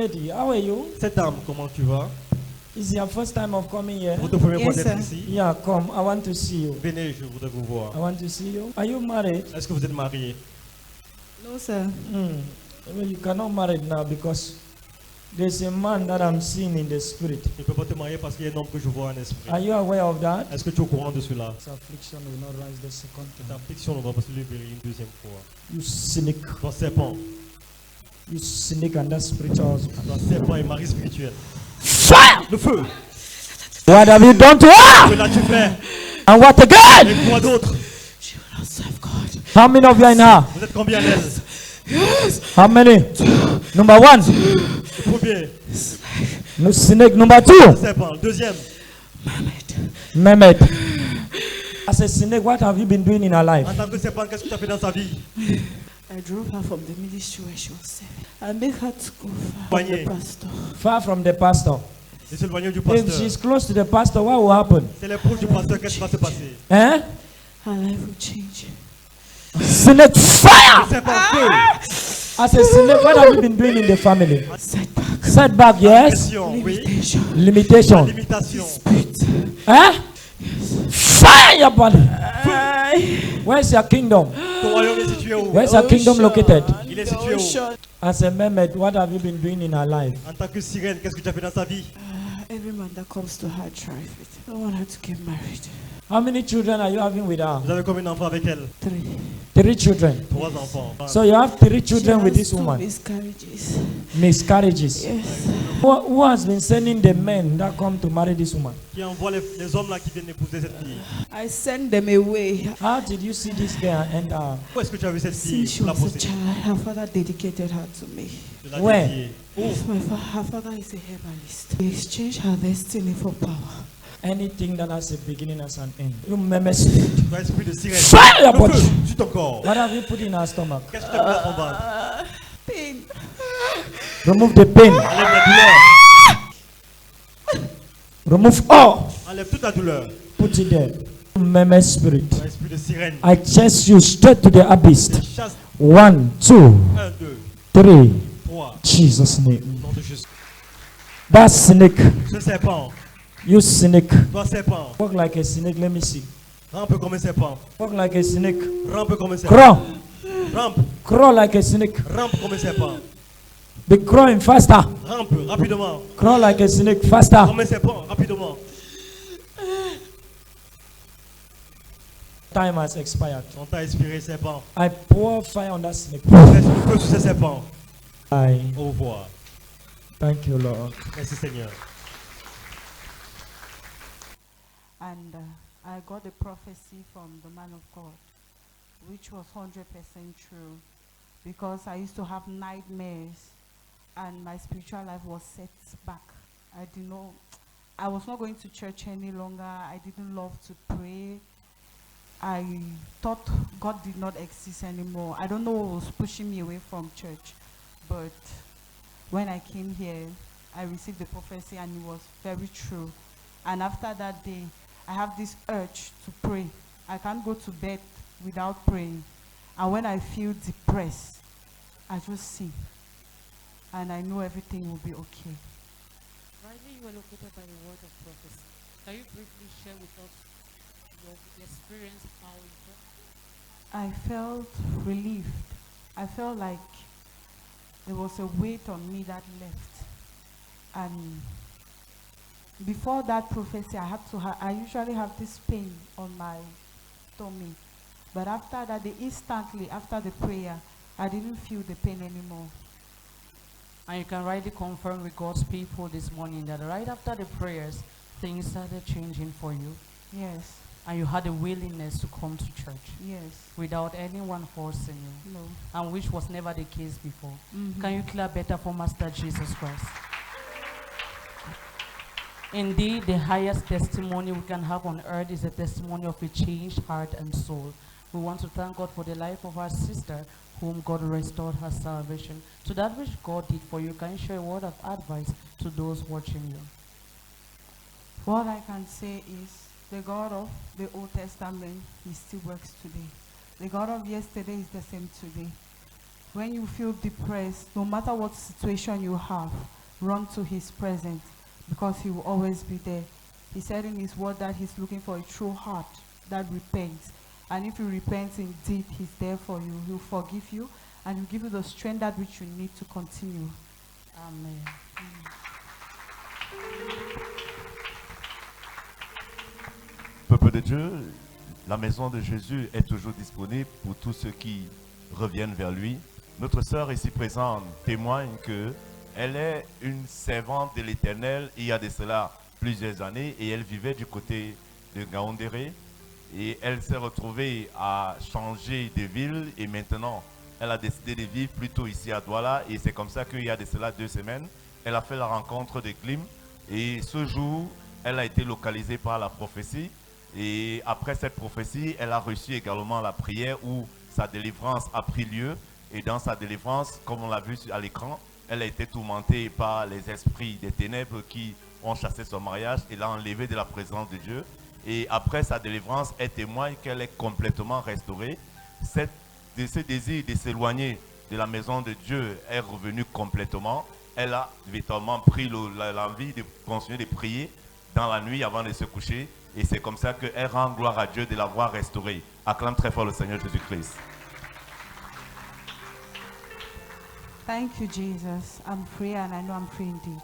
lady, how are you? Cette dame, comment tu vas? Is it your first time of coming here? Votre première fois Yes, d'être sir. ici? Yeah, come. I want to see you. Venez, je voudrais vous voir. I want to see you. Are you married? Est-ce que vous êtes marié? No, sir. Well, you cannot marry now because there's a man that I'm seeing in the spirit. Je ne peux pas te marier parce qu'il y a un homme que je vois en esprit. Are you aware of that? Est-ce que tu es au courant de cela? This affliction will not rise the second Cette time. affliction ne va pas se lever une deuxième fois. You cynic. Toi, serpent. You cynic and that spiritual husband. Toi, serpent et mari spirituel. Fire! Le feu! What have you done to her? Que l'as-tu fait? And what again? Et quoi d'autre? She will not serve God. How many of you are in her? Vous êtes combien d'elles? How many? Number one. Le premier, No cynic. Number two. serpent. Le deuxième, Mehmet. As a cynic, what have you been doing in her life? en tant que serpent, qu'est-ce que tu as fait dans sa vie? I drove her from the ministry where she was serving. I make her to go far from the Poignée. pastor. Far from the pastor. Et s'éloigner du If pasteur. she's close to the pastor, what will happen? C'est les proches du pasteur, qu'est-ce qui va se passer? Eh? Her life will change. Cynic fire! Serpent, feu! As a cynic, what have you been doing in the family? Setback. Setback, yes. Pression, oui. Limitation. Limitation. Limitation. Spirit. Eh? Fire your body. Where's your kingdom? Ton royaume est situé où? Where's your kingdom located? Il est situé où? As a Mehmet, what have you been doing in her life? En tant que sirène, qu'est-ce que tu as fait dans sa vie? Every man that comes to her, drive it. I want her to get married. How many children are you having with her? Vous avez combien d'enfants avec elle? 3. 3 children. 3 enfants. So you have 3 She children with has this 2 woman. miscarriages. Miscarriages. Yes. Who has been sending the men that come to marry this woman? Qui envoie les hommes là qui viennent épouser cette fille? I send them away. How did you see this girl enter? Où est-ce que tu as vu cette fille? Since she Pour la was a posséder. child, her father dedicated her to me. Tu l'as Where? dédiée. Où? Yes, her father is a herbalist. He exchanged her destiny for power. Anything that has a beginning has an end. You Mehmet spirit. Toi, esprit de sirène. Fire your Le body. feu sur ton corps. What have you put in her stomach? Qu'est-ce que tu as mis dans ton ventre? Pain. Remove the pain. Enlève la douleur. Remove all. Enlève toute la douleur. Put it there. Mehmet spirit. Toi, esprit de sirène. I chase you straight to the abyss. Je chasse 1, 2, 1, 2, 3. 3. Jesus' name. Nom de Jésus. That cynic. Ce serpent. You cynic. Toi, serpent. Walk like a cynic. Let me see. Rampe comme un serpent. Walk like a cynic. Rampe comme un serpent. Crawl. Rampe. Crawl like a cynic. Rampe comme un serpent. Be crawling faster. Rampe rapidement. Crawl like a cynic. Faster. Comme un serpent, rapidement. Time has expired. On t'a inspiré, serpent. I pour fire on that snake. Laisse le feu sur ce serpent. I Au revoir. thank you, Lord. Merci Seigneur. And I got a prophecy from the man of God, which was 100% true, because I used to have nightmares, and my spiritual life was set back. I was not going to church any longer. I didn't love to pray. I thought God did not exist anymore. I don't know what was pushing me away from church, but when I came here, I received the prophecy, and it was very true. And after that day, I have this urge to pray. I can't go to bed without praying. And when I feel depressed, I just sing. And I know everything will be okay. Rightly, you were located by the word of prophecy. Can you briefly share with us your experience, how it felt? I felt relieved. I felt like there was a weight on me that left. And before that prophecy, I usually have this pain on my tummy. But after that, instantly after the prayer, I didn't feel the pain anymore. And you can rightly confirm with God's people this morning that right after the prayers, things started changing for you. Yes, And you had a willingness to come to church yes, without anyone forcing you. no. And which was never the case before. Mhm. Can you clap better for Master Jesus Christ? Indeed, the highest testimony we can have on earth is a testimony of a changed heart and soul. We want to thank God for the life of our sister, whom God restored her salvation. To that which God did for you, can you share a word of advice to those watching you? What I can say is the God of the Old Testament, He still works today. The God of yesterday is the same today. When you feel depressed, no matter what situation you have, run to his presence because he will always be there. He said in his word that he's looking for a true heart that repents. And if you repent indeed, he's there for you. He'll forgive you and he'll give you the strength that which you need to continue. Amen. Peuple de Dieu, la maison de Jésus est toujours disponible pour tous ceux qui reviennent vers lui. Notre sœur ici présente témoigne que elle est une servante de l'Éternel il y a de cela plusieurs années et elle vivait du côté de Ngaoundéré et elle s'est retrouvée à changer de ville et maintenant elle a décidé de vivre plutôt ici à Douala et c'est comme ça qu'il y a de cela 2 semaines, elle a fait la rencontre de Glim et ce jour, elle a été localisée par la prophétie et après cette prophétie, elle a reçu également la prière où sa délivrance a pris lieu et dans sa délivrance, comme on l'a vu à l'écran, elle a été tourmentée par les esprits des ténèbres qui ont chassé son mariage et l'a enlevée de la présence de Dieu. Et après sa délivrance, elle témoigne qu'elle est complètement restaurée. Ce désir de s'éloigner de la maison de Dieu est revenu complètement. Elle a véritablement pris l'envie de continuer de prier dans la nuit avant de se coucher. Et c'est comme ça qu'elle rend gloire à Dieu de l'avoir restaurée. Acclame très fort le Seigneur Jésus-Christ. Thank you, Jesus. I'm free and I know I'm free indeed.